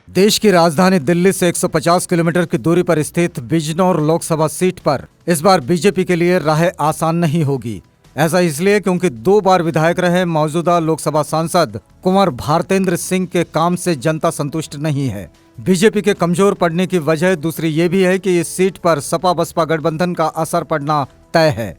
देश की राजधानी दिल्ली से 150 किलोमीटर की दूरी पर स्थित बिजनौर लोकसभा सीट पर इस बार बीजेपी के लिए राह आसान नहीं होगी। ऐसा इसलिए क्योंकि 2 बार विधायक रहे मौजूदा लोकसभा सांसद कुंवर भारतेंद्र सिंह के काम से जनता संतुष्ट नहीं है। बीजेपी के कमजोर पड़ने की वजह दूसरी ये भी है कि इस सीट पर सपा बसपा गठबंधन का असर पड़ना तय है।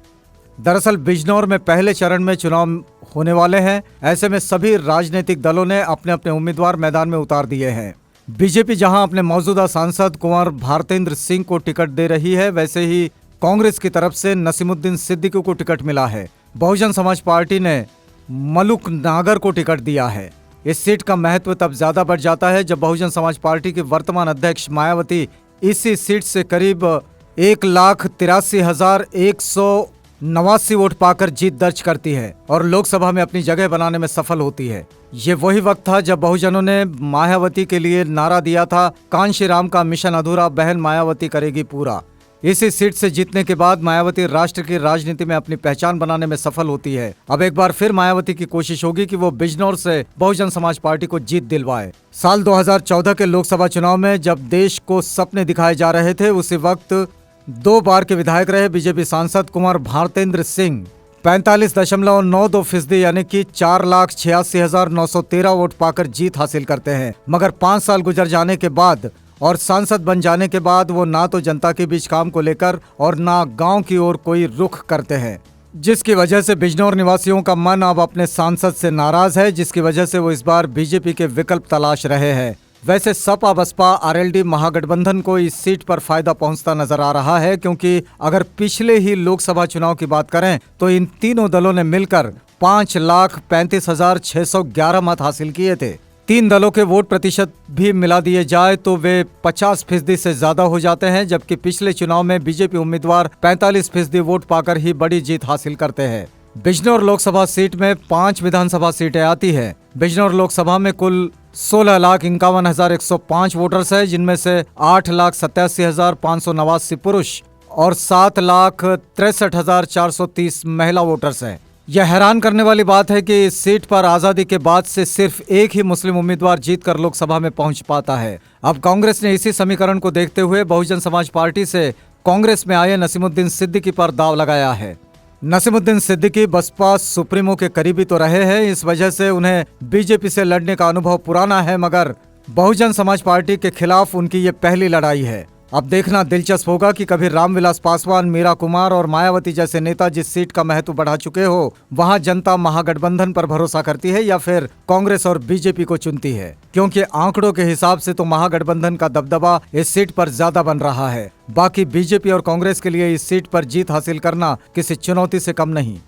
दरअसल बिजनौर में पहले चरण में चुनाव होने वाले हैं। ऐसे में सभी राजनीतिक दलों ने अपने अपने उम्मीदवार मैदान में उतार दिए हैं। बीजेपी जहां अपने मौजूदा सांसद कुंवर भारतेंद्र सिंह को टिकट दे रही है, वैसे ही कांग्रेस की तरफ से नसीमुद्दीन सिद्दीकी को टिकट मिला है। बहुजन समाज पार्टी ने मलुक नागर को टिकट दिया है। इस सीट का महत्व तब ज्यादा बढ़ जाता है जब बहुजन समाज पार्टी की वर्तमान अध्यक्ष मायावती इसी सीट से करीब 1,83,189 वोट पाकर जीत दर्ज करती है और लोकसभा में अपनी जगह बनाने में सफल होती है। ये वही वक्त था जब बहुजनों ने मायावती के लिए नारा दिया था, कांशी राम का मिशन अधूरा, बहन मायावती करेगी पूरा। इसी सीट से जीतने के बाद मायावती राष्ट्र की राजनीति में अपनी पहचान बनाने में सफल होती है। अब एक बार फिर मायावती की कोशिश होगी कि वो बिजनौर से बहुजन समाज पार्टी को जीत दिलवाए। साल 2014 के लोकसभा चुनाव में जब देश को सपने दिखाए जा रहे थे, उसी वक्त 2 बार के विधायक रहे बीजेपी सांसद कुंवर भारतेंद्र सिंह 45.92% यानी कि 4,86,913 वोट पाकर जीत हासिल करते हैं। मगर 5 साल गुजर जाने के बाद और सांसद बन जाने के बाद वो ना तो जनता के बीच काम को लेकर और ना गांव की ओर कोई रुख करते हैं, जिसकी वजह से बिजनौर निवासियों का मन अब अपने सांसद से नाराज है, जिसकी वजह से वो इस बार बीजेपी के विकल्प तलाश रहे हैं। वैसे सपा बसपा आरएलडी महागठबंधन को इस सीट पर फायदा पहुंचता नजर आ रहा है, क्योंकि अगर पिछले ही लोकसभा चुनाव की बात करें तो इन तीनों दलों ने मिलकर 5,35,611 मत हासिल किए थे। 3 दलों के वोट प्रतिशत भी मिला दिए जाए तो वे 50% से ज्यादा हो जाते हैं, जबकि पिछले चुनाव में बीजेपी उम्मीदवार 45% वोट पाकर ही बड़ी जीत हासिल करते हैं। बिजनौर लोकसभा सीट में 5 विधानसभा सीटें आती है। बिजनौर लोकसभा में कुल 16,51,105 वोटर्स है, जिनमें से 8,87,589 पुरुष और 7,63,430 महिला वोटर्स हैं। यह हैरान करने वाली बात है कि इस सीट पर आजादी के बाद से सिर्फ एक ही मुस्लिम उम्मीदवार जीतकर लोकसभा में पहुंच पाता है। अब कांग्रेस ने इसी समीकरण को देखते हुए बहुजन समाज पार्टी से कांग्रेस में आए नसीमुद्दीन सिद्दीकी पर दाव लगाया है। नसीमुद्दीन सिद्दीकी बसपा सुप्रीमो के करीबी तो रहे हैं, इस वजह से उन्हें बीजेपी से लड़ने का अनुभव पुराना है, मगर बहुजन समाज पार्टी के खिलाफ उनकी ये पहली लड़ाई है। अब देखना दिलचस्प होगा कि कभी रामविलास पासवान, मीरा कुमार और मायावती जैसे नेता जिस सीट का महत्व बढ़ा चुके हो, वहां जनता महागठबंधन पर भरोसा करती है या फिर कांग्रेस और बीजेपी को चुनती है, क्योंकि आंकड़ों के हिसाब से तो महागठबंधन का दबदबा इस सीट पर ज्यादा बन रहा है। बाकी बीजेपी और कांग्रेस के लिए इस सीट पर जीत हासिल करना किसी चुनौती से कम नहीं।